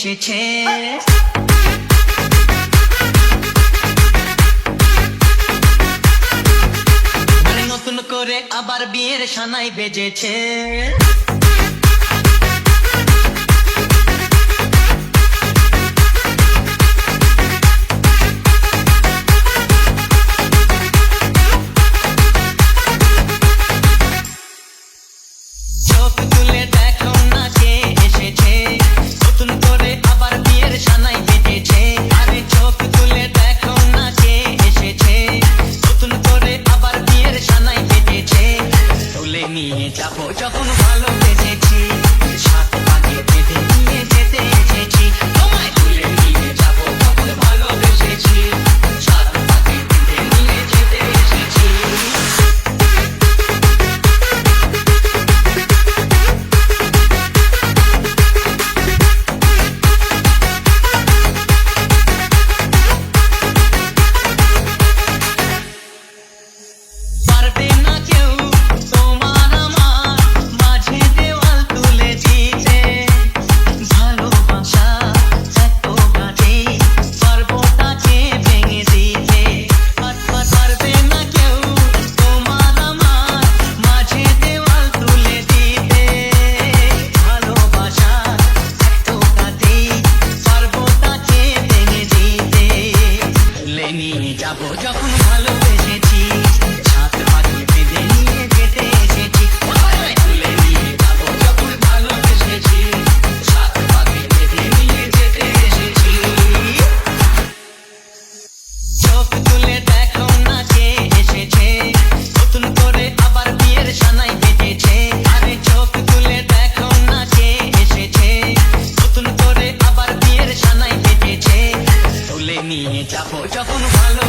এসেছে। নতুন করে আবার বিয়ের সানাই বেজেছে। চোখ তুলে দেখো না কে এসেছে, নতুন করে আবার বিয়ের সানাই বেজেছে। আরে চোখ তুলে দেখো না কে এসেছে, নতুন করে আবার বিয়ের সানাই বেজেছে। তুলে নিয়ে যাবো যখন ভালোবেসেছি, সাত পাকে বেঁধে নিয়ে যেতে এসেছি। তোমায় তুলে নিয়ে যাবো যখন ভালোবেসেছি, সাত পাকে বেঁধে নিয়ে যেতে এসেছি। পারবে না কেউ তোমার আমার মাঝে দেওয়াল তুলে দিতে, ভালোবাসা এত কাছে পারবো তাকে ভেঙে দিতে। পারবে না কেউ তোমার আমার মাঝে দেওয়াল তুলে দিতে, ভালোবাসা এত কাছে পারবো তাকে ভেঙে দিতে। তুলে নিয়ে যাবো যখন ভালোবেসেছি, সাত পাকে বেঁধে নিয়ে যেতে এসেছি। তুলে নিয়ে যাবো যখন ভালোবেসেছি, সাত পাকে বেঁধে নিয়ে যেতে এসেছি। চোখ তুলে দেখো না কে এসেছে, নতুন করে আবার বিয়ের সানাই বেজেছে। আরে চোখ তুলে দেখো না কে এসেছে, নতুন করে আবার বিয়ের সানাই বেজেছে। তুলে নিয়ে যাবো যখন ভালো